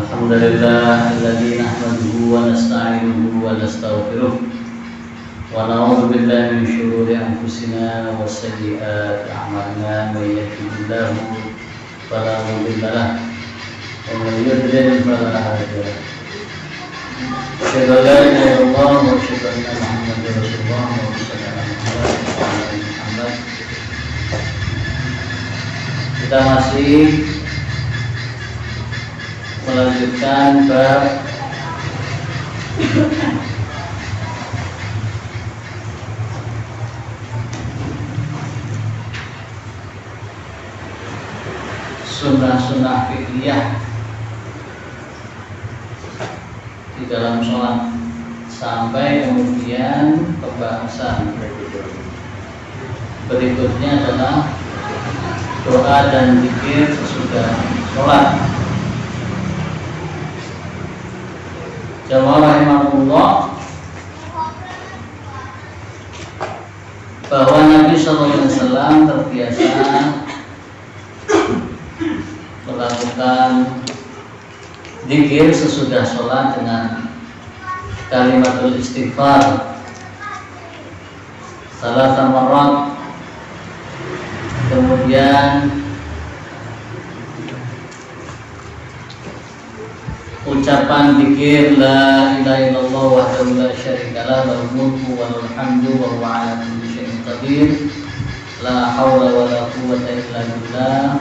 الحمد لله الذي نحمده ونستعينه ونستغفره ونعوذ بالله من شرور أنفسنا وسيئات أعمالنا من يهده الله فلا مضل له ومن يضلل فلا هادي له أشهد أن لا إله إلا الله وأشهد أن محمدا رسول الله وصلى الله عليه وسلم. Kita masih melanjutkan bab sunnah-sunnah fiqhiyah di dalam sholat sampai kemudian pembahasan berikutnya adalah doa dan zikir sesudah sholat. Jamaah rahimahullah, bahwa Nabi SAW terbiasa melakukan zikir sesudah sholat dengan kalimatul istighfar salasa marrat, kemudian ucapan zikir la ilaha illallah wahdahu la syarika lah lahul mulku wa lahul hamdu wa huwa ala kulli syai'in qadir la haula wa la quwwata illa billah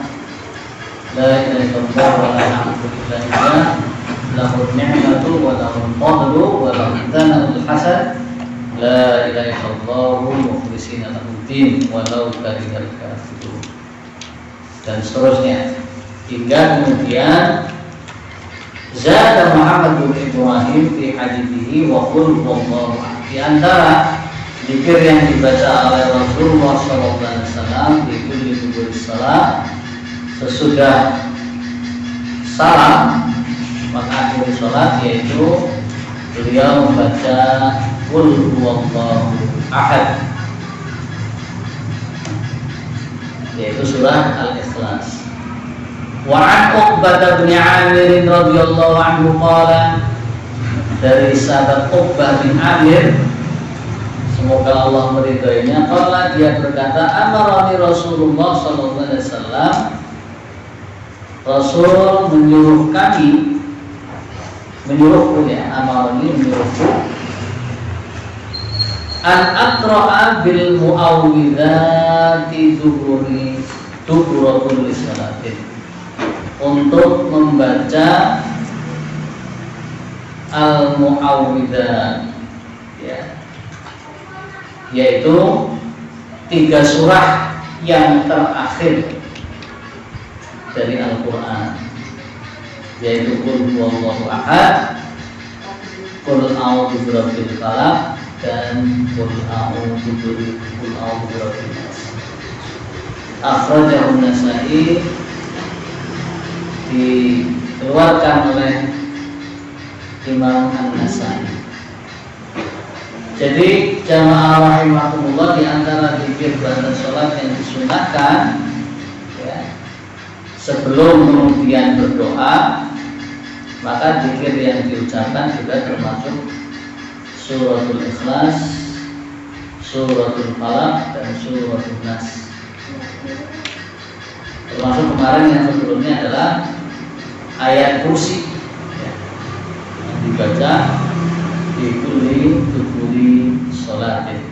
la ilaha illallah wa la na'budu illa billah lahul ni'matu wa lahul fadlu wa lahul thana'ul hasan la ilaha illallah mukhlishina lahud din walau karihal kafirun, dan seterusnya hingga kemudian Zada Muhammad bin Ibrahim fi hadithihi wa qul wallahu a'lam. Di antara zikir yang dibaca oleh Rasulullah SAW di kulli dubur salat, sesudah salam mengakhiri salat, yaitu beliau membaca qul huwallahu ahad, yaitu surah Al-Ikhlas. Wa an Uqbah bin Amir radhiyallahu anhu qala, dari sahabat Uqbah bin Amir, semoga Allah meridainya, qala, dia berkata, amarani Rasulullah sallallahu alaihi wasallam, Rasul menyuruhku, amarani, menyuruhku, an aqra'a bil mu'awwidhati duburatul salatin, untuk membaca al-mu'awwidhat, ya, yaitu 3 surah yang terakhir dari Al-Quran, yaitu Qul huwallahu ahad, Qul a'udzu birabbil falaq, dan Qul a'udzu birabbin nas. Akhrajahu An-Nasa'i, dikeluarkan oleh Imam An-Nasai. Jadi jamaah rahimahumullah, di antara zikir ba'da sholat yang disunahkan, ya, sebelum kemudian berdoa, maka zikir yang diucapkan juga termasuk suratul Ikhlas, suratul Falaq, dan suratul Nas. Termasuk kemarin yang sebelumnya adalah ayat kursi, ya, yang dibaca di kulli duburi sholatin.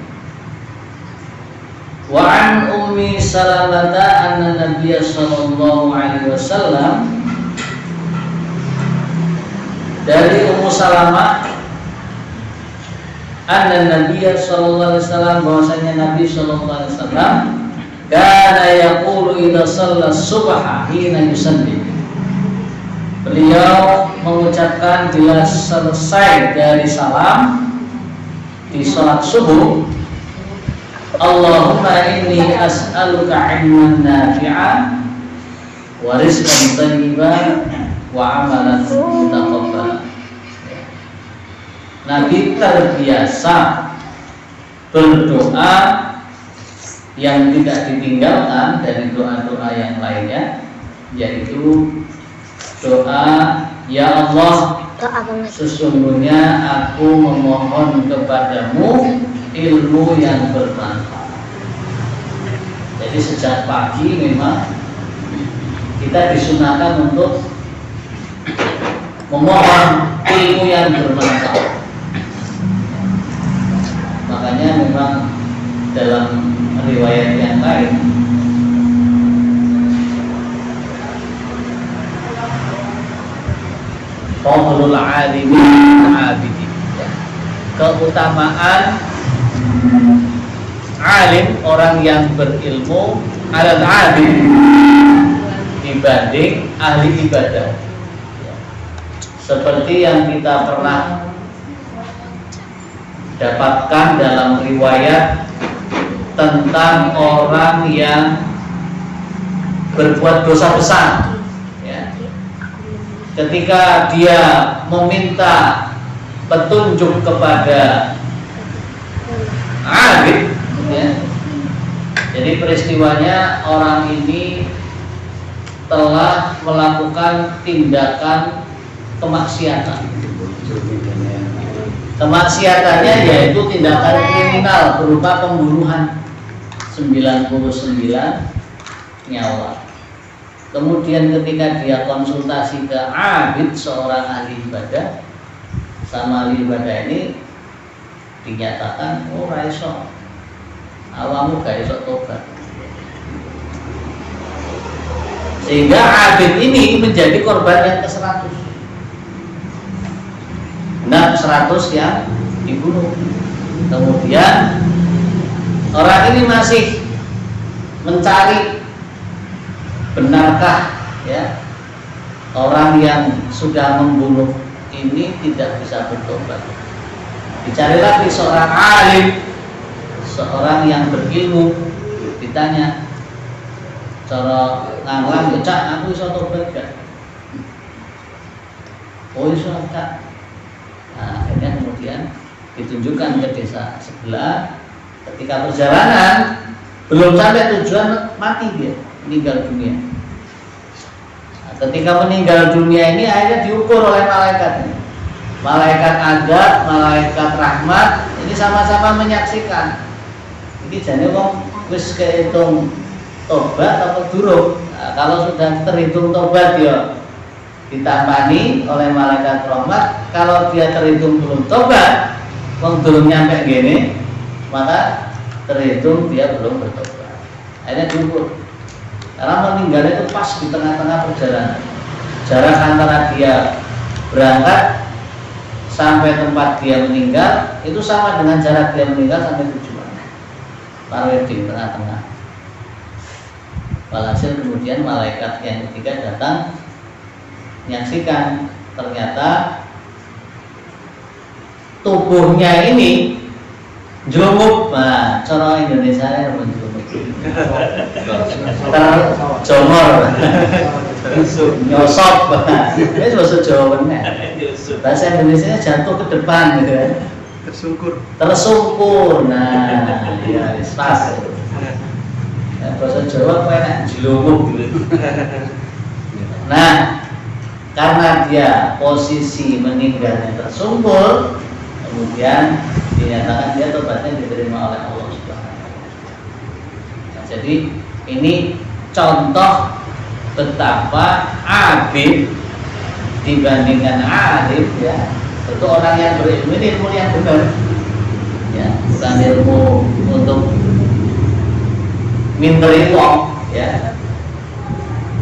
Wa an Ummi Salamata anna Nabiy sallallahu alaihi wasallam, dari Ummu Salamah, anna Nabiy sallallahu alaihi wasallam, bahwasanya Nabi sallallahu alaihi wasallam kana yaqulu idza shalla subha hina yusalli, beliau mengucapkan bila selesai dari salam di salat subuh, Allahumma inni as'aluka ilman nafi'a wa rizqan thayyiban wa amalan mutaqabbala. Nabi terbiasa berdoa yang tidak ditinggalkan dari doa-doa yang lainnya, yaitu doa Ya Allah, sesungguhnya aku memohon kepadamu ilmu yang bermanfaat. Jadi sejak pagi memang kita disunahkan untuk memohon ilmu yang bermanfaat. Makanya memang dalam riwayat yang lain fadlul alimi abidi, keutamaan alim, orang yang berilmu, alal abid, dibanding ahli ibadah. Seperti yang kita pernah dapatkan dalam riwayat tentang orang yang berbuat dosa besar, ya. Ketika dia meminta petunjuk kepada abid, ya. Jadi peristiwanya orang ini telah melakukan tindakan kemaksiatan. Kemaksiatannya yaitu tindakan kriminal berupa pembunuhan 99 nyawa. Kemudian ketika dia konsultasi ke abid, seorang ahli ibadah, sama ahli ibadah ini dinyatakan, oh raiso, awamu gak iso tobat. Sehingga abid ini menjadi korban yang ke-100. Nah, 100 yang dibunuh. Kemudian orang ini masih mencari, benarkah ya orang yang sudah membunuh ini tidak bisa bertobat. Dicari lagi seorang alim, seorang yang berilmu, ditanya, cara nganglang ya cak, aku bisa tobat gak? Oh bisa kak. Nah, akhirnya kemudian ditunjukkan ke desa sebelah. Ketika perjalanan belum sampai tujuan, mati dia, meninggal dunia. Nah, ketika meninggal dunia ini akhirnya diukur oleh malaikat. Malaikat adab, malaikat rahmat, ini sama-sama menyaksikan. Ini jadi wong wis kehitung tobat atau durung. Nah, kalau sudah terhitung tobat ya ditampani oleh malaikat rahmat. Kalau dia terhitung belum tobat, wong durung nyampe gini, maka terhitung dia belum bertobat. Akhirnya diukur. Karena meninggal itu pas di tengah-tengah perjalanan. Jarak antara dia berangkat sampai tempat dia meninggal itu sama dengan jarak dia meninggal sampai tujuan. Taruh di tengah-tengah. Walhasil kemudian malaikat yang ketiga datang menyaksikan, ternyata tubuhnya ini jelumuk. Nah, cara Indonesia yang menjelumuk, terjomor, nyosop. Ini bahasa Jawa benar. Bahasa Indonesia jatuh ke depan, gitu kan? Tersungkur. Nah, ya pas. Bahasa Jawa apa enak jelumuk gitu. Nah, karena dia posisi meninggalnya tersungkur, kemudian dinyatakan dia tobatnya diterima oleh Allah Subhanahu wa Ta'ala. Jadi ini contoh betapa abid dibandingkan alim, ya. Itu orang yang berilmu, ini ilmu yang benar, ya, bukan ilmu untuk minteri wong, ya.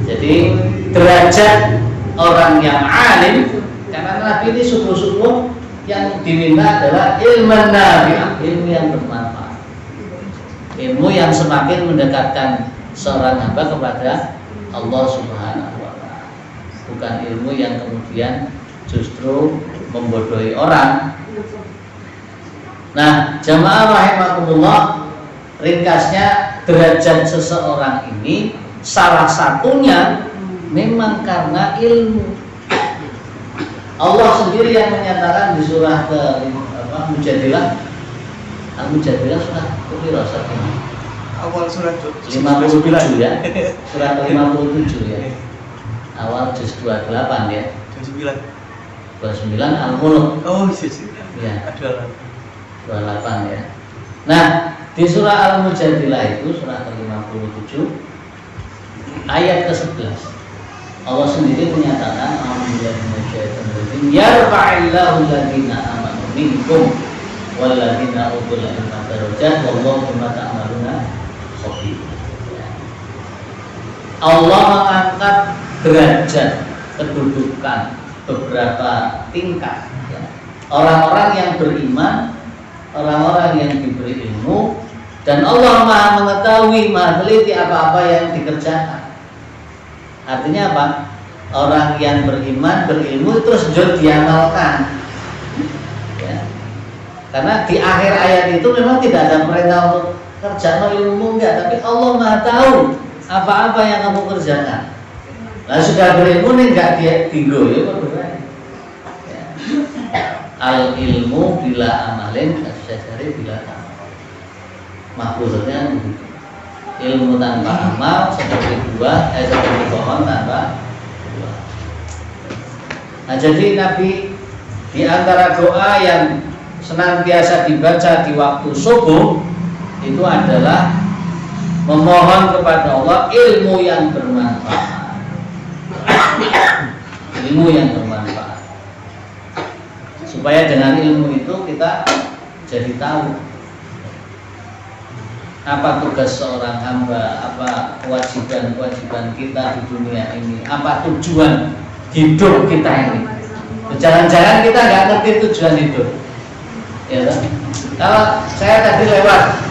Jadi derajat orang yang alim, karena Nabi ini subuh-subuh yang diminta adalah ilmu nabi, ilmu yang bermanfaat, ilmu yang semakin mendekatkan seorang hamba kepada Allah Subhanahu wa Ta'ala, bukan ilmu yang kemudian justru membodohi orang. Nah, jamaah rahimakumullah, ringkasnya derajat seseorang ini salah satunya memang karena ilmu. Allah sendiri yang menyatakan di surah Mujadilah, Al-Mujadilah surah ke-57 awal surat 57 ya, surah ke-57 ya, awal juz 28 ya. 29. 29 Al-Mulk. Oh, iya. Ya. Ada 28 ya. Nah, di surah Al-Mujadilah itu surah ke-57 ayat ke-11 Allah sendiri menyatakan yarfa'illahu alladziina aamanu minkum walladziina utul ilma darajat wallahu bima ta'maluna khabir. Allah mengangkat derajat kedudukan beberapa tingkat ya. Orang-orang yang beriman, orang-orang yang diberi ilmu, dan Allah Maha mengetahui, Maha teliti apa-apa yang dikerjakan. Artinya apa? Orang yang beriman, berilmu terus diamalkan ya. Karena di akhir ayat itu memang tidak ada perintah untuk kerja ilmu, enggak, tapi Allah Maha tahu apa-apa yang kamu kerjakan. Nah, sudah berilmu nih enggak dia tinggo ya, al ilmu bila amalin syajari bila amal. Maksudnya begitu. Ilmu tanpa amal seperti seperti pohon tanpa buah. Nah, jadi Nabi di antara doa yang senantiasa dibaca di waktu subuh itu adalah memohon kepada Allah ilmu yang bermanfaat. Ilmu yang bermanfaat. Supaya dengan ilmu itu kita jadi tahu apa tugas seorang hamba, apa kewajiban-kewajiban kita di dunia ini, apa tujuan hidup kita ini. Jangan-jangan kita nggak ngerti tujuan hidup. Ya, kalau saya tadi lewat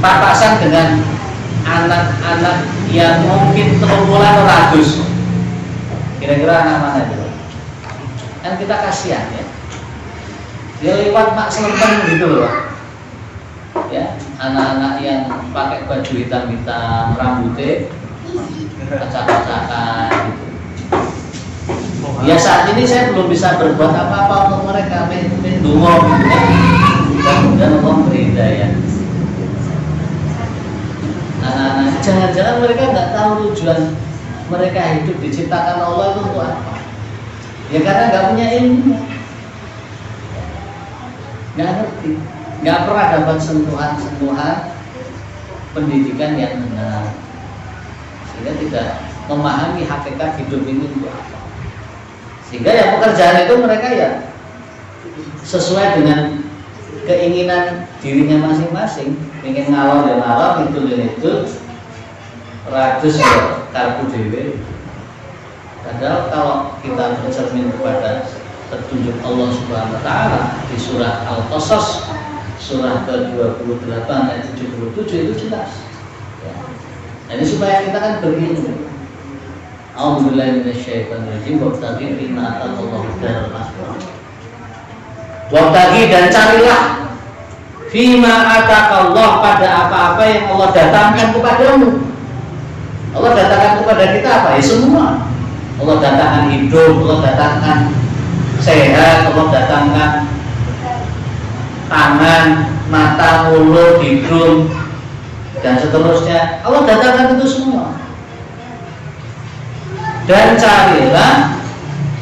papasan dengan anak-anak yang mungkin terkumpulan ratus, kira-kira anak mana itu? Kan kita kasihan ya. Dia lewat mak selempeng gitu loh, ya, anak-anak yang pakai baju hitam-hitam, rambutnya acak-acakan gitu. Ya saat ini saya belum bisa berbuat apa-apa untuk mereka, mendungo gitu ya. Mudah-mudahan Allah beri hidayah. Anak-anak, jangan-jangan mereka nggak tahu tujuan mereka hidup diciptakan Allah itu untuk apa? Ya karena nggak punya ilmu. Nggak ngerti, nggak pernah dapat sentuhan-sentuhan pendidikan yang benar, sehingga tidak memahami hakikat hidup ini untuk apa. Sehingga ya pekerjaan itu mereka ya sesuai dengan keinginan dirinya masing-masing, ingin ngalor dan ngalor, itu ratus ya karpu dewe. Padahal kalau kita bercermin kepada petunjuk Allah Subhanahu wa taala di surah Al-Qasas surah ke-28 ayat 77 itu jelas. Ya. Nah, ini supaya kita kan berilmu. A'udzubillahi minasyaitonir rajim wabtaghi fima ataqallahu darul akhirah. Wabtaghi dan carilah fima ataqallah pada apa-apa yang Allah datangkan kepadamu. Allah datangkan kepada kita apa? Ya semua. Allah datangkan hidup, Allah datangkan sehat, Allah datangkan tangan, mata, mulut, hidung, dan seterusnya. Allah datangkan itu semua. Dan carilah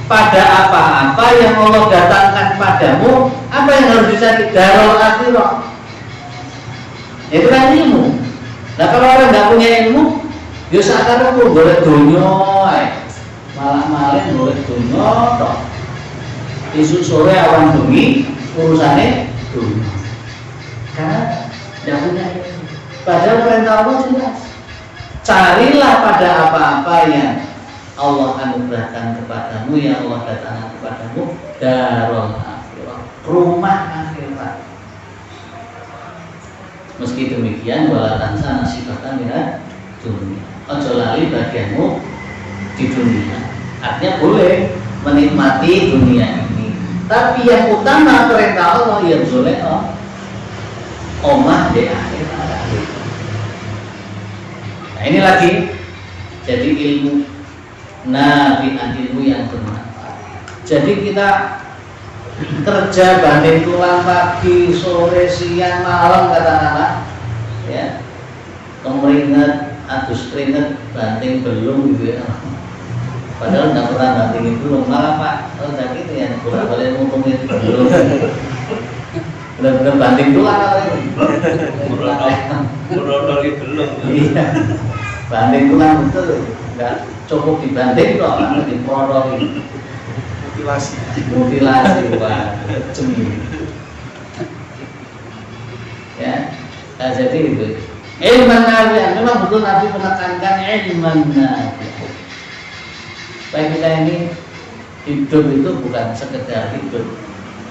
pada apa-apa yang Allah datangkan padamu, apa yang harus dicari? Darul akhirah. Itu kan ilmu. Nah kalau orang nggak punya ilmu, dia seakan aku boleh dunia, malah boleh dunia, toh. Isu sore awan bengi urusannya dunia. Karena tidak punya ilmu. Padahal perintah Allah jelas. Carilah pada apa-apa yang Allah anugerahkan kepadamu, yang Allah datangkan kepadamu, darul akhirah, rumah akhirat. Meski demikian, wala tansa nasibaka minad dunia. Ojo lali bagianmu di dunia. Artinya boleh menikmati dunia ini, tapi yang utama perintah Allah yang boleh omah di akhirat. Nah ini lagi jadi ilmu nafi'an, ilmu yang bermanfaat. Jadi kita kerja banding tulang pagi, sore, siang, malam kata anak, ya, kemeringat, adus keringet, banting belum gitu ya. Padahal nggak pernah bandingin dulu, malah Pak, udah gitu ya, kurang boleh ngomongin dulu. Benar-benar banding dulu apa ini? Menodori belum. Iya, banding dulu betul, nggak cukup dibanding kok, harus diprodori. Mutilasi Pak, cemil. Ya, nah, jadi itu. Ilman nafi'an, memang betul Nabi menekankan ilman nafi'an. Supaya kita ini hidup itu bukan sekedar hidup.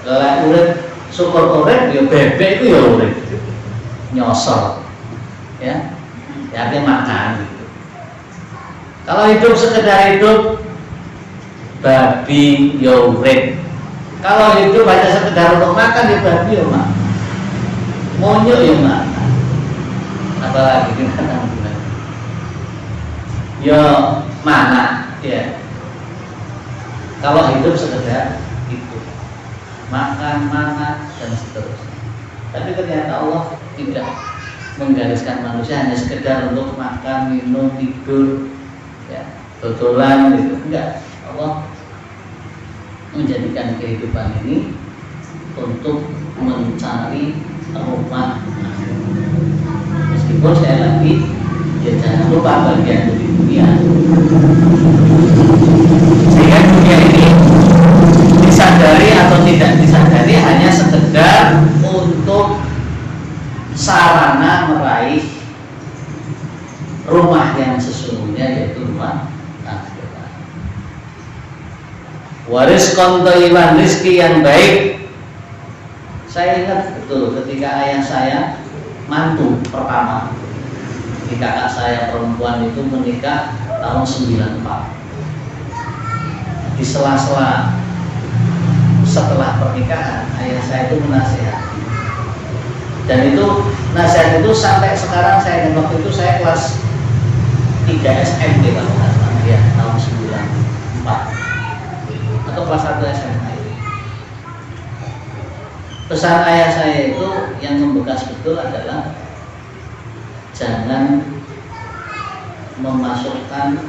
Kalau urip syukur urip ya bebek itu ya urip. Nyosor. Ya. Ya artinya makan gitu. Kalau hidup sekedar hidup babi ya urip. Kalau hidup hanya sekedar untuk makan ya babi ya makan. Monyet ya makan. Apalagi kita ya mana ya. Kalau hidup sekedar hidup, makan, dan seterusnya. Tapi ternyata Allah tidak menggariskan manusia hanya sekedar untuk makan, minum, tidur, ya, dodolan gitu. Enggak. Allah menjadikan kehidupan ini untuk mencari rumah. Meskipun saya lagi, ya jangan lupa bagian dari dunia. Sehingga dunia ini disadari atau tidak disadari hanya sekedar untuk sarana meraih rumah yang sesungguhnya, yaitu rumah akhirat. Warizqan thayyiban, rizki yang baik. Saya ingat betul ketika ayah saya mantu pertama, kakak saya perempuan itu menikah tahun 94. Di sela-sela setelah pernikahan, ayah saya itu menasihati, dan itu nasihat itu sampai sekarang saya ingat. Waktu itu saya kelas 3 SMP kalau nggak salah ya, tahun 94 atau kelas 1 SMA. Pesan ayah saya itu yang membekas betul adalah jangan memasukkan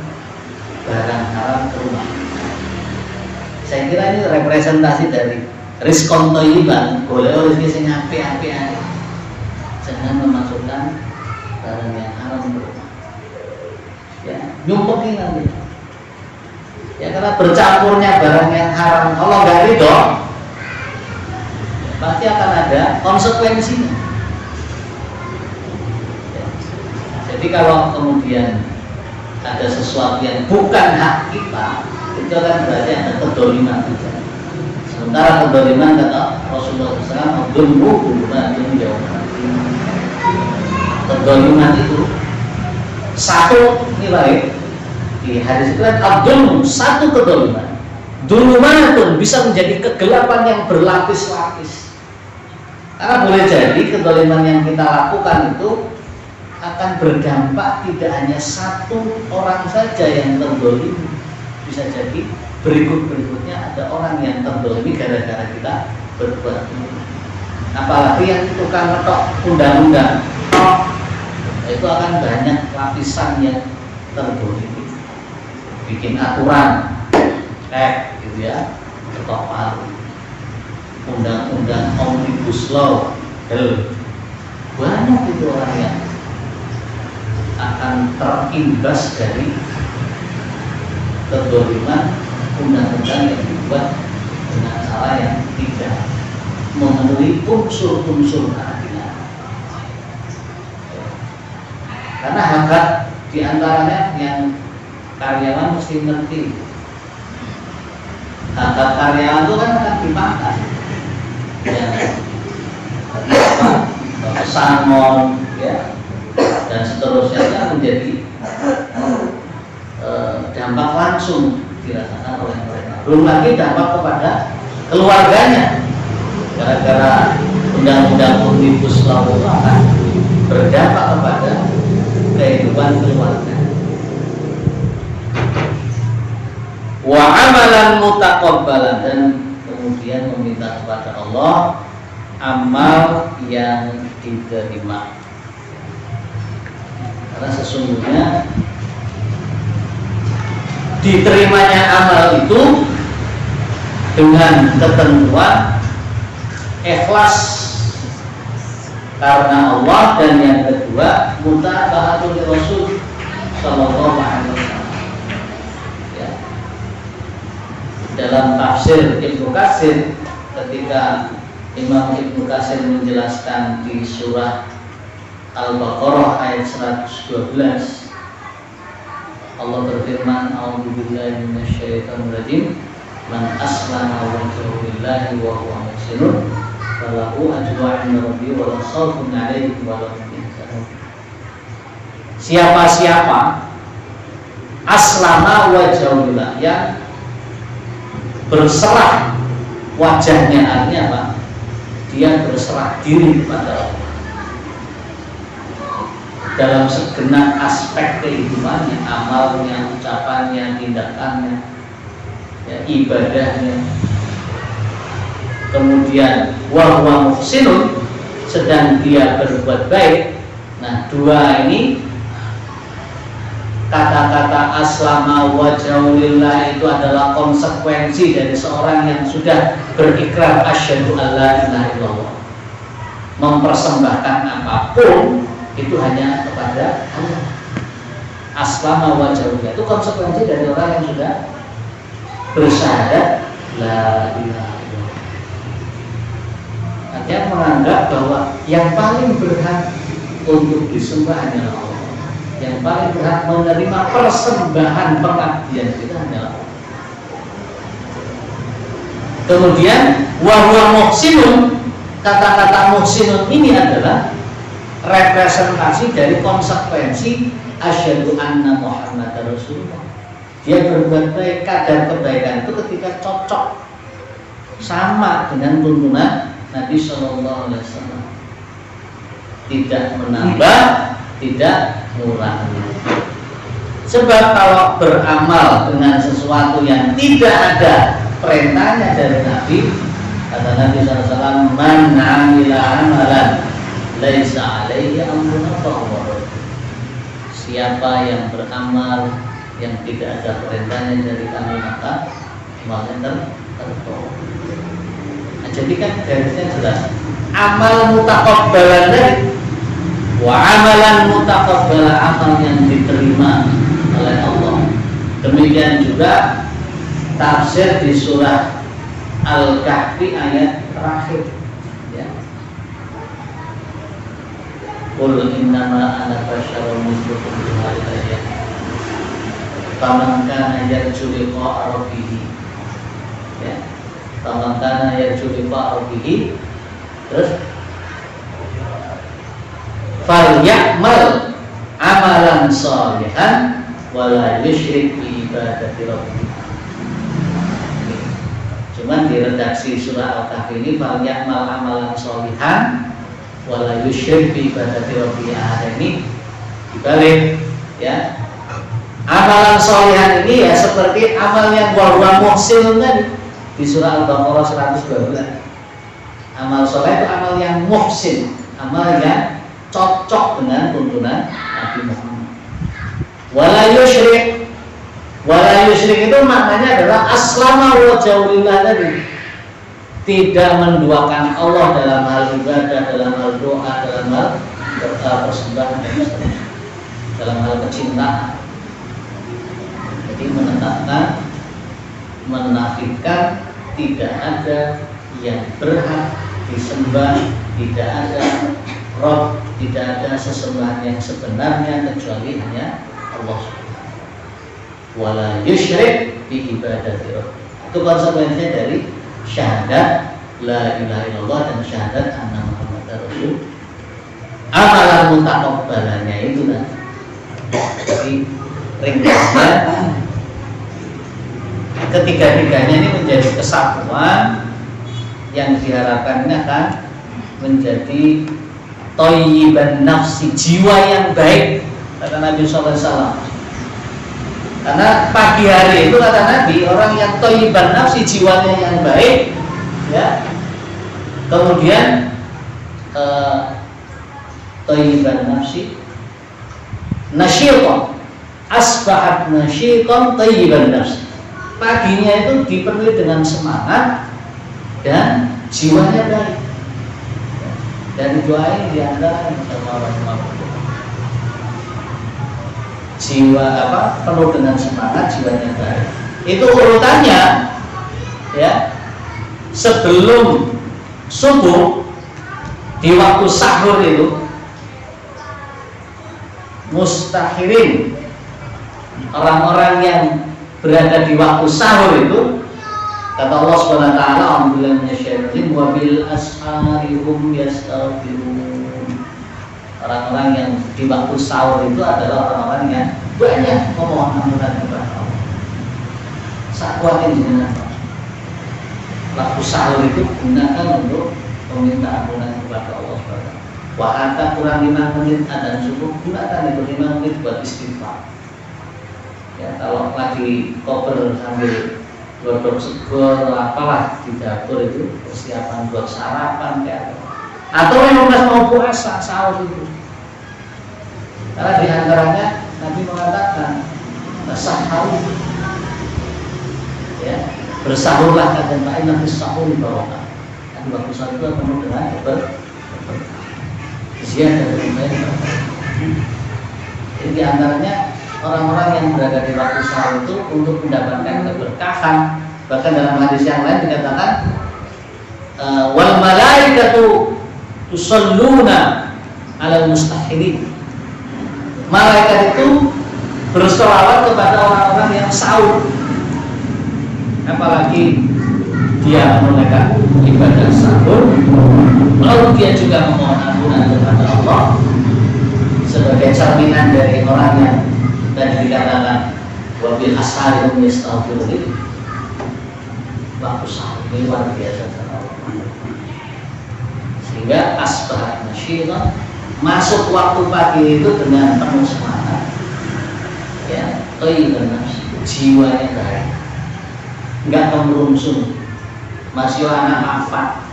barang haram ke rumah. Saya kira ini representasi dari rizqan thayyiban, boleh rezeki sing apik-apik ae. Jangan memasukkan barang yang haram ke rumah. Ya, nyumpekin nanti. Ya, karena bercampurnya barang yang haram, Allah nggak ridho, pasti akan ada konsekuensinya. Ya. Jadi kalau kemudian ada sesuatu yang bukan hak kita, itu akan berarti ada kedoliman juga. Sementara kedoliman kata Rasulullah SAW, "Dzulmu dzulmatun yaumil qiyamah." Kedoliman itu satu nilai di hadis itu kan abdul, satu kedoliman. Dzulmatun bisa menjadi kegelapan yang berlapis-lapis. Karena boleh jadi kedoliman yang kita lakukan itu akan berdampak tidak hanya satu orang saja yang terdolimi, bisa jadi berikut-berikutnya ada orang yang terdolimi gara-gara kita berbuat ini. Apalagi yang tukang ngetok undang-undang, itu akan banyak lapisan yang terdolimi. Bikin aturan, gitu ya, ketok palu, undang-undang omnibus law, banyak itu orang yang akan terimbas dari kedoliman undang-undang yang dibuat dengan cara yang tidak memenuhi unsur-unsur keadilan. Karena hak diantaranya yang karyawan mesti ngerti. Hak karyawan itu kan akan dimakan. Ya, sangon, ya, dan seterusnya akan menjadi dampak langsung dirasakan oleh mereka. Belum lagi dampak kepada keluarganya. Gara-gara undang-undang omnibus law itu akan berdampak kepada kehidupan keluarga. Wa amalan mutaqabbalan, dan kemudian meminta kepada Allah amal yang diterima. Karena sesungguhnya diterimanya amal itu dengan ketentuan ikhlas karena Allah, dan yang kedua mutaba'atul Rasul sallallahu alaihi wasallam. Ya. Dalam tafsir Ibnu Katsir, ketika Imam Ibnu Katsir menjelaskan di surah Al-Baqarah ayat 112, Allah berfirman, a'udzubillahi minasyaitonir rajim, man aslama wajhahu lillahi wa huwa muhsinun falahu ajrun 'inda rabbih wa la khaufun 'alaihim wa la hum yahzanun. Siapa-siapa aslama wajhahu lillah, yang berserah wajahnya, artinya apa? Dia berserah diri kepada Allah dalam segenap aspek kehidupannya, amalnya, ucapannya, tindakannya, ya, ibadahnya. Kemudian wa huwa muhsinun, sedang dia berbuat baik. Nah, dua ini, kata-kata aslama wajhahu lillah itu adalah konsekuensi dari seorang yang sudah berikrar asyhadu alla ilaha illallah, mempersembahkan apapun itu hanya kepada Allah. Aslama wajhahu lillah itu konsekuensi dari orang yang sudah bersyahadat la ilaha illallah. Artinya menganggap bahwa yang paling berhak untuk disembah hanyalah Allah, yang paling berhak menerima persembahan pengabdian kita hanyalah Allah. Kemudian wa huwa muhsinun, kata-kata muhsinun ini adalah representasi dari konsekuensi asyhadu anna Muhammadar Rasulullah. Dia berbuat baik, kadar kebaikan itu ketika cocok sama dengan tuntunan Nabi Sallallahu Alaihi Wasallam, tidak menambah, tidak mengurangi. Sebab kalau beramal dengan sesuatu yang tidak ada perintahnya dari Nabi, kata Nabi SAW, man amila amalan laisa alaihi amruna fahuwa. Siapa yang beramal yang tidak ada perintahnya dari kami, maka amalnya tertolak. Nah, jadi kan garisnya jelas, amal mutaqabbalan dari wa amalan mutaqabbala, amal yang diterima oleh Allah. Demikian juga tafsir di surah Al-Kahfi ayat terakhir, ya. Qul innama ana basyarun mithlukum yuha ilayya faman kana yarju liqa'a rabbih, ya. Faman kana yarju liqa'a rabbih, terus falyamal amalan shalihan wala yusyrik bi ibadati rabbih. Cuman di redaksi surah Al-Kahfi ini falyamal amalan shalihan wala yusyrik bi ibadati rabbih, ini dibalik, ya. Amalan sholihan ini ya seperti amal yang wa muhsinun tadi di surah Al-Baqarah 112. Amal sholih itu amal yang muhsin, amal yang cocok dengan tuntunan Nabi Muhammad. Wala yusyrik itu maknanya adalah aslama wajhahu lillah tadi, tidak menduakan Allah dalam hal ibadah, dalam hal doa, dalam hal persembahan, dalam hal kecintaan. Jadi menetapkan, menafikan tidak ada yang berhak disembah, tidak ada Rob, tidak ada sesembahan yang sebenarnya kecuali hanya Allah. Wala yusyrik bi ibadati rabbih. Itu konsekuensinya dari syahadat la ilaha illallah dan syahadat anna Muhammadar Rasul. Amalan mutaqabbalannya itu kan. Jadi ringkasnya ketiga-tiganya ini menjadi kesatuan yang diharapkannya akan menjadi thayyiban nafsi, jiwa yang baik, kata Nabi SAW. Karena pagi hari itu kata Nabi, orang yang thayyiban nafsi, jiwanya yang baik, ya. Kemudian thayyiban nafsi nasyitah, asbahat nasyiqan thayyiban nafs. Paginya itu dipenuhi dengan semangat dan jiwanya baik. Dan doa ini diantara sama jiwa penuh dengan semangat, jiwanya baik. Itu urutannya ya. Sebelum subuh di waktu sahur itu mustahirin, orang-orang yang berada di waktu sahur itu, kata Allah Subhanahu wa taala, alhamdulillah minasyaitonir wa bil ashari hum yastaghfirun. Orang-orang yang di waktu sahur itu adalah orang-orang yang banyak memohon ampunan kepada Allah. Sakwatin jenengan. Waktu sahur itu gunakan untuk meminta ampunan kepada Allah Subhanahu wa taala. Wahata kurang 5 menit adzan subuh, gunakan itu 5 menit buat istighfar. Ya, kalau lagi koper sambil godok seger apalah di dapur itu persiapan buat sarapan kayak apa. Atau yang mau puasa sahur itu. Karena di antaranya Nabi mengatakan sahur, ya, bersahurlah kata Nabi sahur barokah. Dan waktu sahur itu penuh dengan ziyadah dari mereka. Jadi di antaranya orang-orang yang berada di waktu sahur itu untuk mendapatkan keberkahan. Bahkan dalam hadis yang lain dikatakan wal malaikatu tusalluna 'alal mustahirin. Malaikat itu berselawat kepada orang-orang yang sahur. Apalagi dia menunaikan ibadah sahur, lalu dia juga memohon ampunan kepada Allah sebagai cerminan dari orang yang tadi dikatakan wabil ashari hum yastaghfirun. Waktu sahur ini luar biasa sehingga asbahat nasyiqan, masuk waktu pagi itu dengan penuh semangat, ya, thayyiban nafs, jiwanya baik, nggak kemerungsung, masih anak afat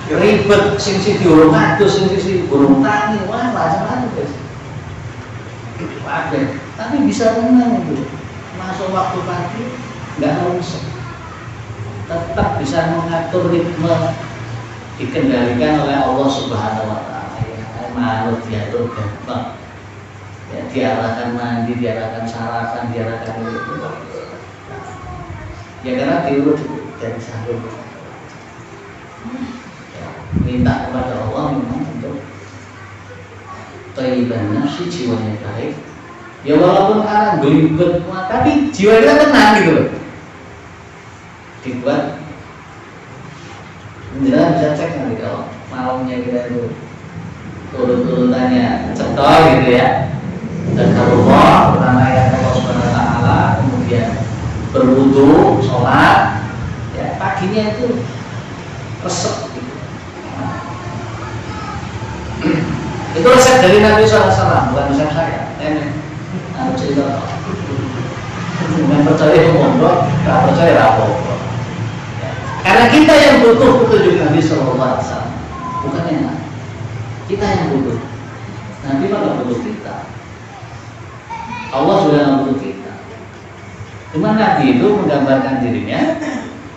ribet, sing diurung adus, sing diurung tangi, wah macam-macam guys. Tapi bisa tenang itu, masuk waktu pagi nggak merungsung, tetap bisa mengatur ritme, dikendalikan oleh Allah Subhanahu wa taala. Ya, manut diatur gampang. Ya, diarahkan mandi, diarahkan sarapan, diarahkan itu. Ya karena diurut dari sahur. Ya, minta kepada Allah memang untuk thayyiban nafsi, jiwanya baik. Ya walaupun karena belibet, tapi jiwanya tenang gitu loh. Dibuat Jangan bisa cek nanti kalau malamnya kita itu urut-urutannya cetol gitu ya. Dan kalau pertama ya Allah Subhanahu wa taala, kemudian berwudu, sholat, ya paginya itu resep gitu. Itu resep dari Nabi SAW, bukan resep saya. Aku cerita. Dengan percaya mondok, nggak percaya apa-apa. Karena kita yang butuh petunjuk Nabi SAW, bukan yang lain. Kita yang butuh. Nabi malah butuh kita. Allah juga butuh kita. Cuma Nabi itu menggambarkan dirinya,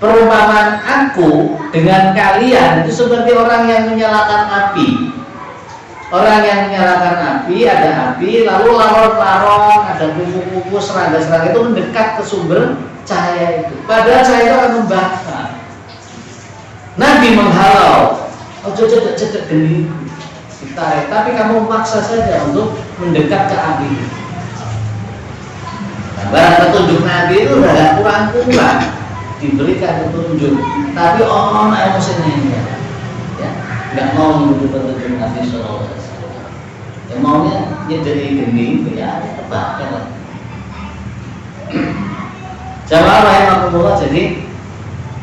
perumpamaan aku dengan kalian itu seperti orang yang menyalakan api. Orang yang menyalakan api, ada api, lalu larut-larut, ada kupu-kupu, serangga-serangga itu mendekat ke sumber cahaya itu. Padahal cahaya itu akan membakar. Nabi menghalau, cecek geni, ditarik, tapi kamu maksa saja untuk mendekat ke api. Nah, barang petunjuk Nabi itu sudah kurang-kurang diberikan petunjuk, tapi orang emosinya ya, nggak mau mengikuti petunjuk Nabi SAW. Yang maunya jadi geni, ya terbakar. Jamaah rahimakumullah, jadi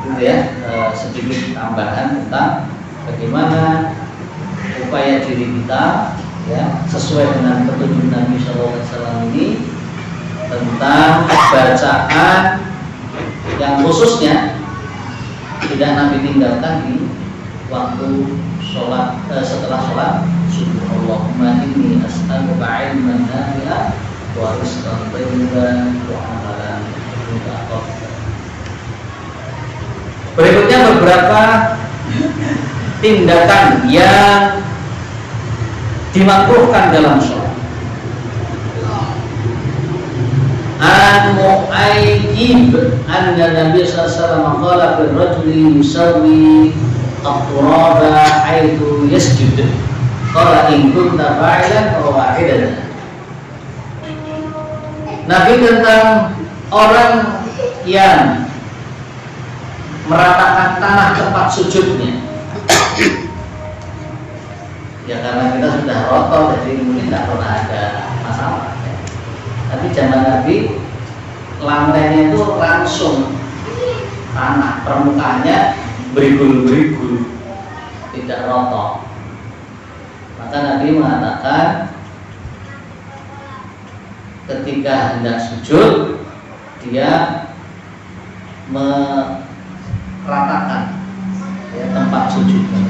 gitu ya, sedikit tambahan tentang bagaimana upaya diri kita ya sesuai dengan petunjuk Nabi SAW ini tentang bacaan yang khususnya tidak Nabi tinggalkan di waktu sholat setelah sholat subuh. Allahumma inni as'aluka ilman nafi'an wa rizqan thayyiban wa amalan mutaqabbal. Berikutnya beberapa tindakan yang dimakruhkan dalam sholat. An Mu'ayyib anna Nabi sallallahu alaihi wasallam qala bil rajuli yusawwi at-turaba haitsu yasjud. Qala in kunta fa'ilan fa wahidatan. Nabi tentang orang yang meratakan tanah tempat sujudnya. Ya karena kita sudah rotor, jadi mungkin tidak pernah ada masalah. Tapi zaman Nabi lantainya itu langsung tanah, permukaannya berigul-berigul, tidak rotor. Maka Nabi mengatakan ketika hendak sujud dia meratakan ya, tempat sujudnya.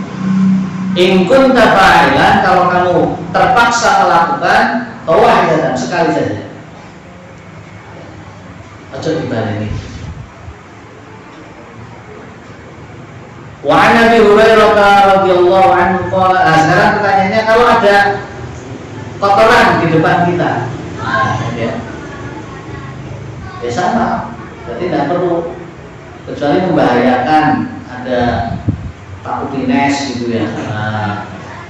In kunta fa'ilan, kalau kamu terpaksa melakukan wahidatan, sekali saja. Ojo dibaleni. Wa an Abi Hurairah radhiyallahu anhu qala, sekarang pertanyaannya kalau ada kotoran di depan kita. Nah, ya. Ya sama. Berarti tidak perlu, kecuali membahayakan, ada tahu dines gitu ya,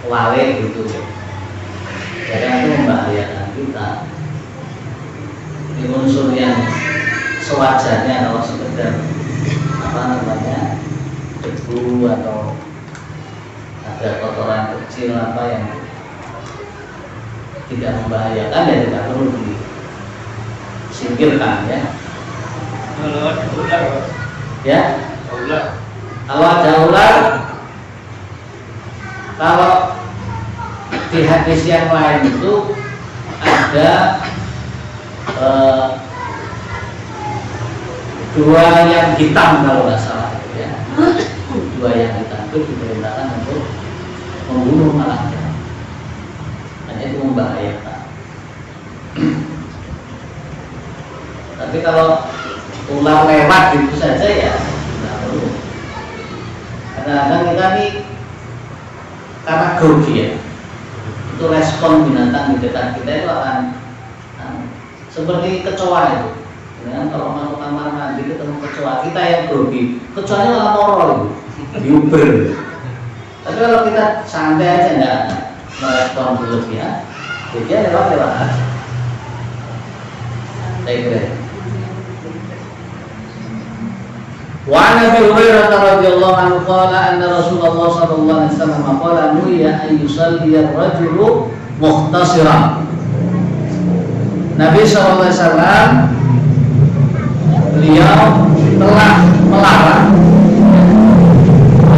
wale gitu. Jadi itu membahayakan kita. Ini unsur yang sewajarnya, kalau sekedar debu atau ada kotoran kecil yang tidak membahayakan, ya tidak perlu disingkirkan ya. Ya. Kalau ada ular, kalau di hadis yang lain itu ada dua yang hitam kalau nggak salah ya. Dua yang hitam itu diperintahkan untuk membunuh anaknya, dan itu membahayakan. Tapi kalau ular lewat gitu saja ya nggak perlu. Kadang-kadang kita nih karena grogi ya, itu respon binatang di dekat kita itu akan seperti kecoa itu. Ya, kalau masuk kamar mandi ketemu kecoa, kita yang grogi, kecoanya malah morol itu, diuber. Tapi kalau kita santai aja nggak merespon berlebihan, dia lewat aja. Baik. Wa an Abi Hurairah radhiyallahu anhu qala anna Rasulullah sallallahu alaihi wasallam qala nuya an yusalli ar-rajulu muhtasiran. Nabi sallallahu alaihi wasallam beliau telah melarang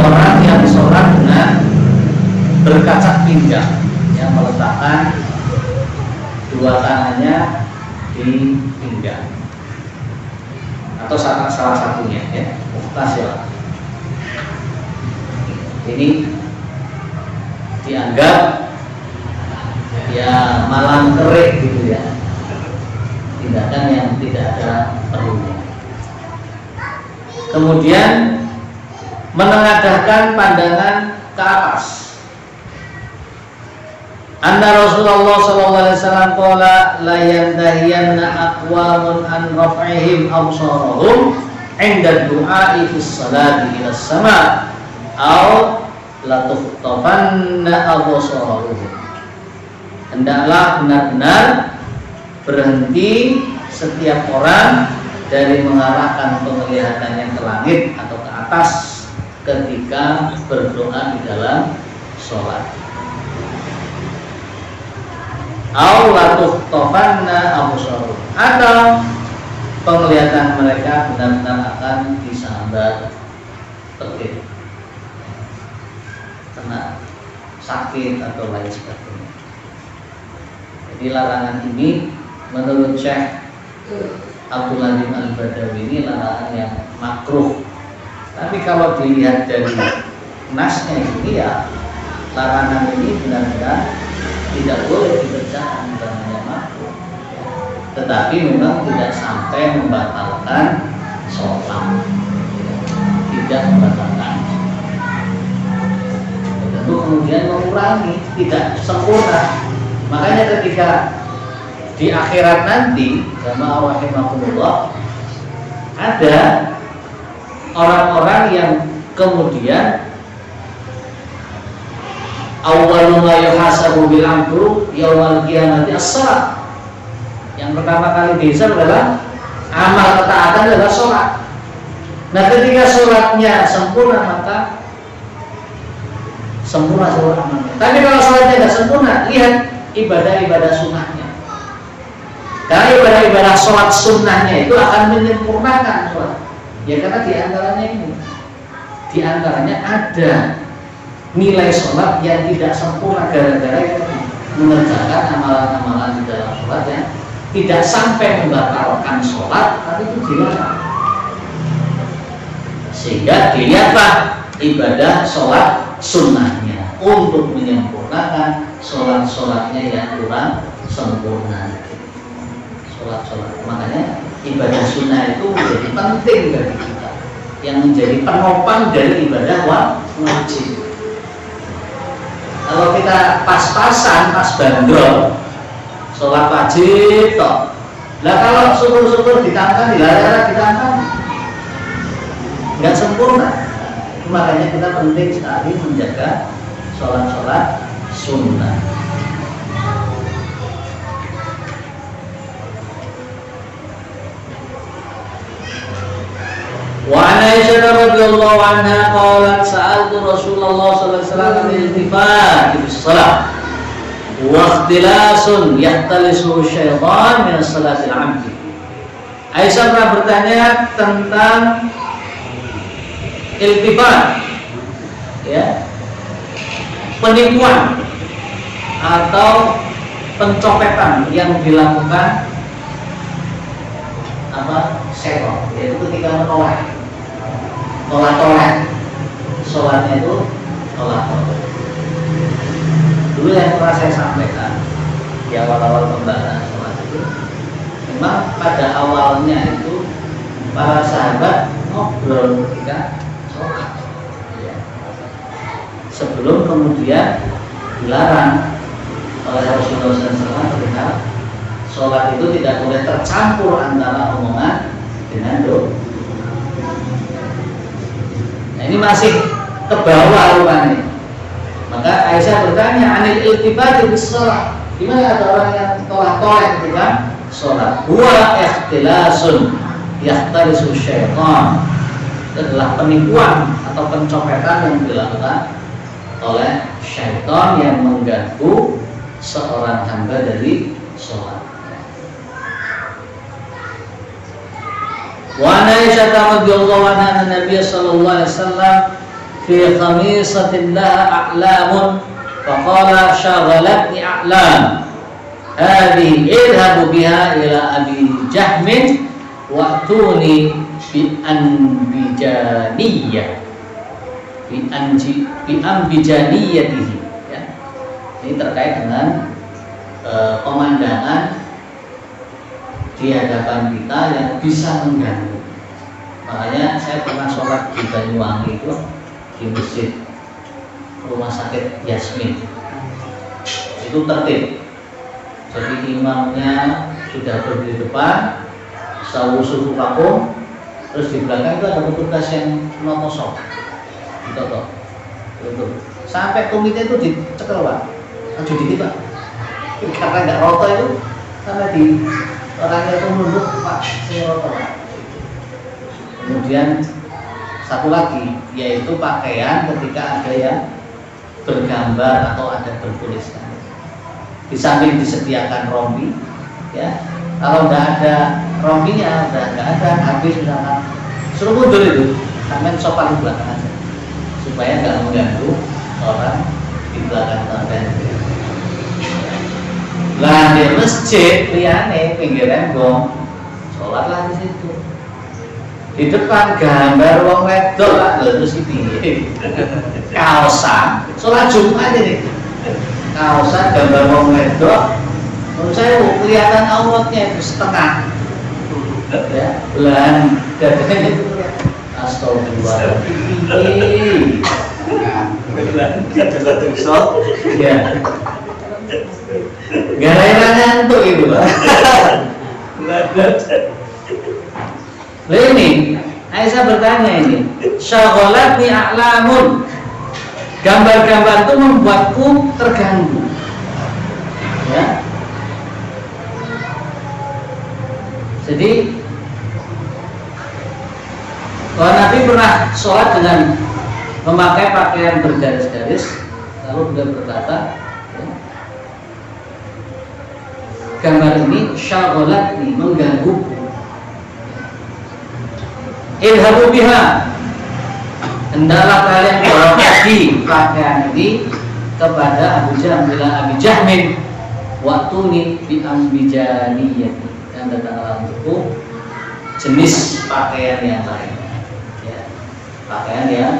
orang yang sholat dengan berkaca pinggang, yang meletakkan dua tangannya di pinggang atau salah satunya ya, muhtasiran. Ini dianggap ya malang kerik gitu ya, tindakan yang tidak ada perlunya. Kemudian menengadahkan pandangan ke atas. Anna Rasulullah sallallahu alaihi wasallam qala la yantahiyanna aqwamun an raf'ihim absarahum 'inda du'a'i fis salati ila as-sama' aw la tukhtafanna absarahum. Hendaklah benar-benar berhenti setiap orang dari mengarahkan penglihatannya ke langit atau ke atas ketika berdoa di dalam sholat. Atau penglihatan mereka benar-benar akan disambar petir, kena sakit atau lain sebagainya. Jadi larangan ini menurut Syekh Abdullah bin Al-Badawi ini larangan yang makruh. Tapi kalau dilihat dari nasnya ini ya larangan ini benar-benar tidak boleh dikerjakan namanya makruh, tetapi memang tidak sampai membatalkan sholat, tidak membatalkan. Tentu kemudian mengurangi, tidak sempurna. Makanya ketika di akhirat nanti, jamaah rahimakumullah, ada orang-orang yang kemudian awwalu ma yuhasabu bil 'abdu yaumil qiyamati as-shalah. Yang pertama kali dihisab adalah amal ketaatan adalah sholat. Nah, ketika sholatnya sempurna maka sempurna seluruh amalnya. Tapi kalau sholatnya tidak sempurna, lihat ibadah-ibadah sunnahnya. Karena ibadah-ibadah sholat sunnahnya itu akan menyempurnakan sholat. Ya karena diantaranya ini, diantaranya ada nilai sholat yang tidak sempurna gara-gara mengerjakan amalan-amalan di dalam sholat yang tidak sampai membatalkan sholat, tapi itu dilarang. Sehingga dilihatlah ibadah sholat sunnahnya untuk menyempurnakan sholat-sholatnya yang kurang sempurna. Sholat-sholat, makanya ibadah sunnah itu menjadi penting bagi kita, yang menjadi penopang dari ibadah wajib. Kalau kita pas-pasan, pas bandrol, sholat wajib toh. Lah kalau syukur-syukur ditambah, dilarang ditambah, nggak sempurna. Makanya kita penting sekali menjaga sholat-sholat sunnah. Wa Aisyah radhiyallahu anha qalat sa'altu Rasulullah sallallahu alaihi wasallam al-iltifat fi shalah wa ikhtilasun yahtalisu syaitan min salatil 'abdi. Aisyah pernah bertanya tentang iltifat, ya, penipuan atau pencopetan yang dilakukan setan, yaitu ketika menolak sholatnya itu tolak. Dulu yang pernah saya sampaikan di awal-awal pembahasan sholat itu, memang pada awalnya itu para sahabat ngobrol ketika sholat, ya, sebelum kemudian dilarang oleh Rasulullah SAW ketika sholat itu tidak boleh tercampur antara omongan dengan doa. Nah, ini masih ke bawah rupanya. Maka Aisyah bertanya, anil iltifati bis shalah, gimana ada orang yang tolak-tolak ketika sholat? Huwa ikhtilasun yahtalisu syaitan. Itu adalah penipuan atau pencopetan yang dilakukan oleh syaitan yang mengganggu seorang hamba dari sholat. Wa Aisyah radhiyallahu anha Nabi sallallahu alaihi wasallam fi khamisatin laha a'lamun faqala syaghalatni a'lam hadhihi idhabu biha ila abi jahmin wa'tuni bi anbijaniyah bi ambijaniyatihi, ya. Ini terkait dengan pemandangan di hadapan kita yang bisa mengganggu. Makanya saya pernah sholat di Banyuwangi itu, di masjid rumah sakit Yasmin. Itu tertib. Jadi imamnya sudah berdiri depan, sawu suku vakum, terus di belakang itu ada petugas yang noto gitu. Sampai komite itu dicekel, Pak. Lanjut Pak. Karena nggak roto itu, karena di orangnya itu menunduk, Pak, saya roto. Kemudian satu lagi, yaitu pakaian ketika ada yang bergambar atau ada bertuliskan. Di samping disediakan rompi, ya. Kalau nggak ada rompinya, nggak ada, habis misalkan, suruh mundur itu, sampai sopan di belakang aja, supaya nggak mengganggu orang di belakang tenda. Lah di masjid liane pinggir embong, sholatlah di situ. Di depan gambar wong wedok lah, terus ini kaosan, sholat Jumat ini. kaosan gambar wong wedok, menurut saya kelihatan auratnya itu setengah, ya, belahan dadanya itu astagfirullahaladzim. Ya, gara-gara ngantuk itu, Pak. Lah ini, Aisyah bertanya ini, syaghalatni a'lamun. Gambar-gambar itu membuatku terganggu. Ya. Jadi kalau Nabi pernah sholat dengan memakai pakaian bergaris-garis, lalu beliau berkata, ya, gambar ini syaghalatni, menggangguku. Idhabu biha, hendaklah kalian bawa pergi pakaian ini kepada Abu Jahm, bila Abi Jahmin waktu ini bi ambijaniyati, dan datanglah untukku jenis pakaian yang lain, ya, pakaian yang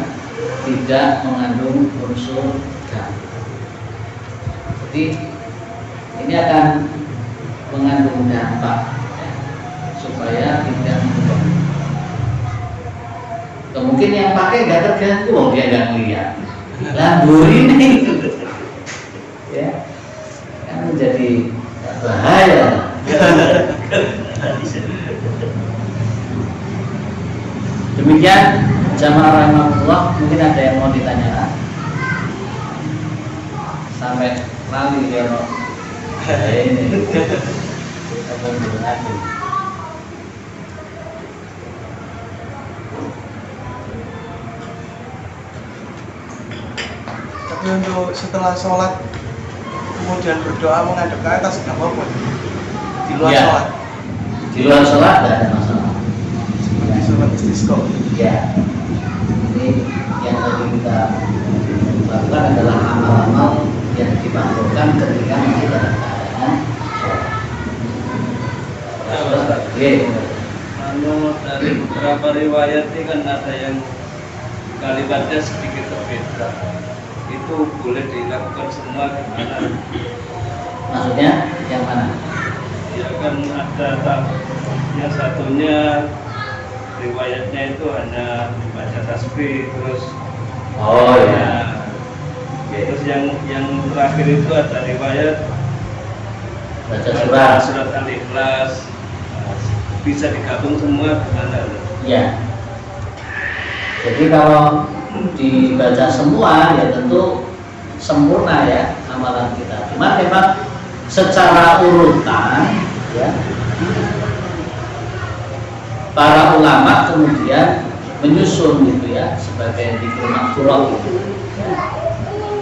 tidak mengandung unsur garam. Jadi ini akan mengandung dampak, ya, supaya tidak mengganggu. Mungkin yang pakai nggak terganggu, dia nggak melihat. Lambur ini, ya, kan menjadi bahaya. Demikian jamaah rahimahullah, mungkin ada yang mau ditanyakan sampai lali dia mau ini apa lagi. Tapi untuk setelah sholat kemudian berdoa menghadap ke atas nggak apa-apa. Di luar Ya. sholat. Di luar sholat tidak ada masalah. Seperti sholat istisqa. Ya, ini yang tadi kita lakukan adalah amal-amal yang dipanggulkan ketika masih dalam keadaan sholat. Dari beberapa riwayat ini kan ada yang kalimatnya sedikit berbeda. Itu boleh dilakukan semua gimana? Maksudnya yang mana? Ya kan ada yang satunya riwayatnya itu hanya baca tasbih terus. Oh ya. Terus yang terakhir itu ada riwayat Baca surat. surat Al-Ikhlas. Bisa digabung semua gimana? Ya. Jadi kalau dibaca semua ya tentu sempurna ya amalan kita. Cuma memang secara urutan ya para ulama kemudian menyusun gitu ya sebagai dzikir maksurah itu.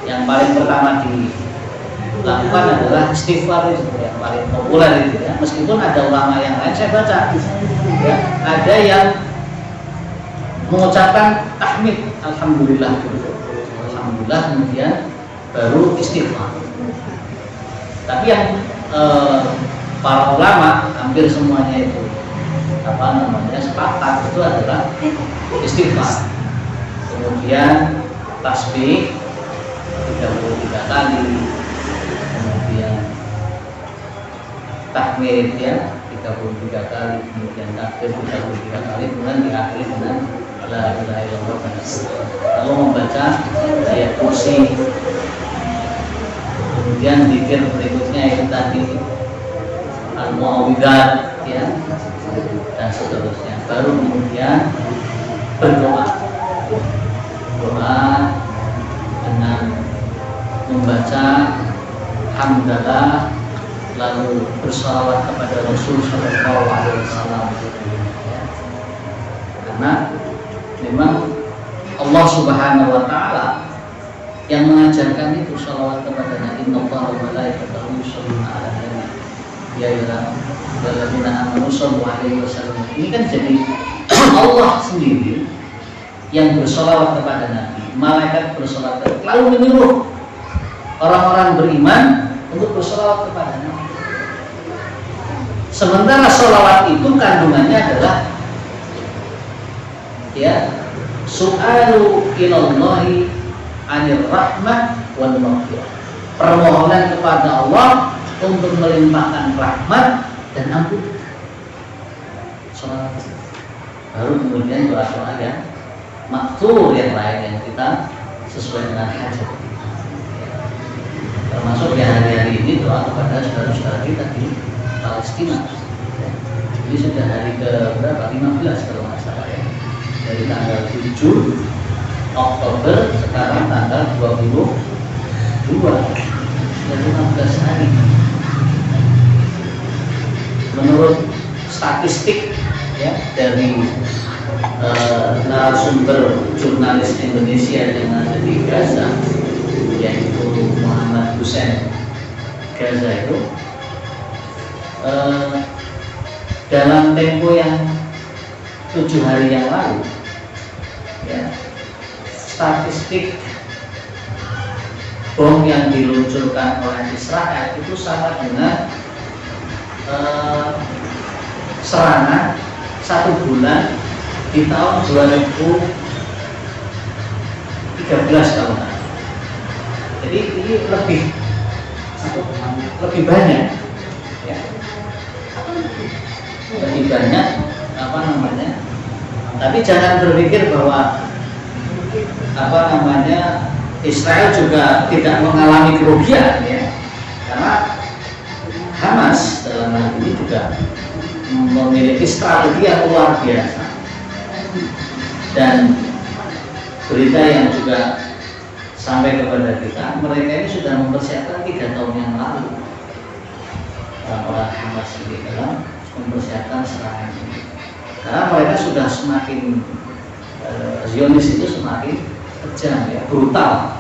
Yang paling pertama dilakukan adalah istighfar itu yang paling populer itu ya. Meskipun ada ulama yang lain saya baca ya, ada yang mengucapkan tahmid alhamdulillah dulu. Alhamdulillah kemudian baru istighfar. Tapi yang para ulama hampir semuanya itu sepakat itu adalah istighfar. Kemudian tasbih 33 kali, kemudian tahmid ya 33 kali, kemudian takbir 33 kali, kemudian diakhiri dengan la ilaha illallah. Lalu membaca ayat kursi. Kemudian zikir berikutnya itu tadi al-mu'awwidzat ya dan seterusnya. Baru kemudian berdoa. Doa dengan membaca hamdalah, lalu bersalawat kepada Rasul Sallallahu Alaihi Wasallam. Karena memang Allah Subhanahu Wa Taala yang mengajarkan itu salawat kepada Nabi. Innallaha wa malaikatahu yusholluna 'alan nabi ya ayyuhalladzina amanu shollu 'alaihi wasallam. Ini kan jadi Allah sendiri yang bersalawat kepada Nabi, malaikat bersalawat, lalu menyuruh orang-orang beriman untuk bersalawat kepada Nabi. Sementara salawat itu kandungannya adalah ya su'alu ilallahi anir rahmah wal maghfirah. permohonan kepada Allah untuk melimpahkan rahmat dan ampun. Sholat baru kemudian doa-doa yang maktur yang lain yang kita sesuai dengan hajat. Termasuk yang hari-hari ini doa kepada saudara-saudara kita di Palestina. Ini sudah hari ke berapa? 15 kalau nggak salah ya. Dari tanggal 7 Oktober sekarang tanggal 22, sudah 15 hari. Menurut statistik ya dari narasumber jurnalis Indonesia yang ada di Gaza, yaitu Muhammad Hussein Gaza itu, dalam tempo yang 7 hari yang lalu ya, statistik bom yang diluncurkan oleh Israel itu sama dengan serangan 1 bulan di tahun 2013 kalau nggak. Jadi ini lebih banyak ya. Lebih banyak apa namanya, tapi jangan berpikir bahwa apa namanya Israel juga tidak mengalami kerugian ya, karena Hamas dalam hal ini juga memiliki strategi yang luar biasa. Dan berita yang juga sampai kepada kita, mereka ini sudah mempersiapkan 3 tahun yang lalu. Orang-orang Hamas ini dalam mempersiapkan serangan ini, karena mereka sudah semakin Zionis itu semakin kejam ya, brutal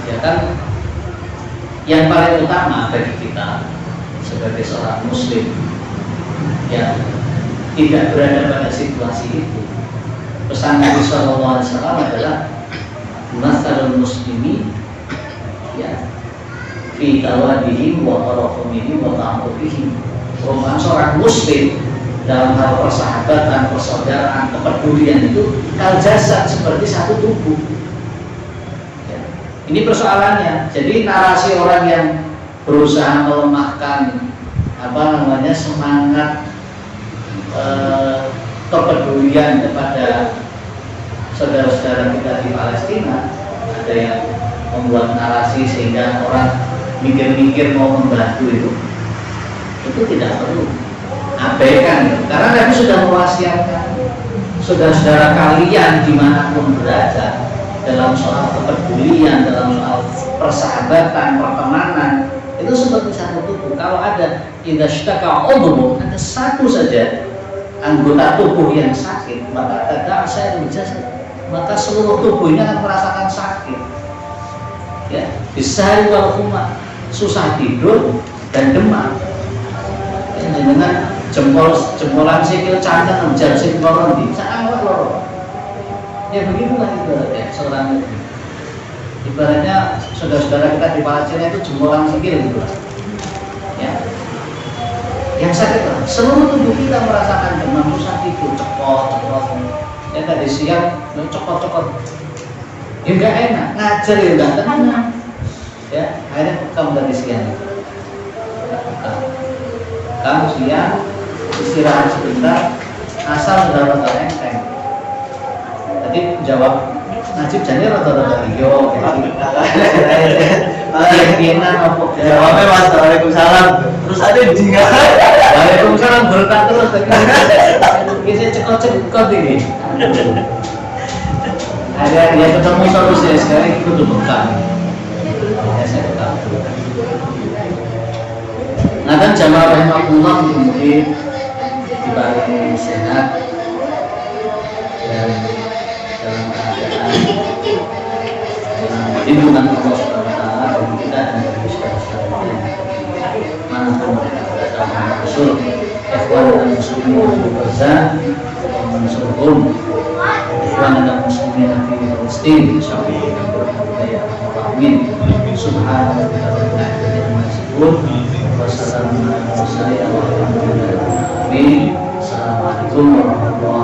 ya kan. Yang paling utama bagi kita sebagai seorang muslim yang tidak berada pada situasi itu, pesan Nabi SAW adalah masalul muslimi ya fi tawadihim wa tarahumihim wa ta'atufihim. Perumpamaan seorang muslim dalam hal persahabatan, persaudaraan, kepedulian itu kal jasad, seperti satu tubuh ya. Ini persoalannya. Jadi narasi orang yang berusaha melemahkan apa namanya semangat kepedulian kepada saudara-saudara kita di Palestina, ada yang membuat narasi sehingga orang mikir-mikir mau membantu itu tidak perlu, abaikan. Karena Nabi sudah mewasiatkan saudara-saudara kalian dimanapun berada, dalam soal kepedulian, dalam soal persahabatan, pertemanan, itu seperti satu tubuh. Kalau ada idza shtaka udhun, ada satu saja anggota tubuh yang sakit, maka ada sa'irul jasad, maka seluruh tubuhnya akan merasakan sakit ya. Bisahari wal humma, susah tidur dan demam ya, dengan jempolan sikil cantang jam sing loro di sangat loro ya. Begitulah itu ya, seorang itu ibaratnya saudara-saudara kita di Palestina itu jempolan sikil gitu ya, yang sakit lah. Seluruh tubuh kita merasakan demam, susah tidur, cepot ya. Tadi siang cepot ya nggak enak, ngajar ya nggak tenang ya. Akhirnya kamu tadi siang kamu siang istirahat sebentar, asal sudah rada enteng. Tadi jawab Najib jadi rada-rada iyo keyakinan apa jawabnya mas waalaikumsalam, terus ada dia waalaikumsalam berkat terus bisa cekot ini. Ada dia ketemu solusi sekarang itu tuh bekal ya, saya tahu. Nah kan jamaah rahimahullah mungkin dibalik sehat dan dalam keadaan lindungan Allah Subhanahu wa taala bagi kita dan bagi saudara-saudara manapun mereka berada. Rasul ikhwan dan muslimin di Gaza wa mansurhum, ikhwan dan muslimin di Palestina, insyaallah kita berdoa ya amin. Subhanallah wa bihamdihi wassalamu ala mursalin walhamdulillahi rabbil alamin. Assalamualaikum warahmatullahi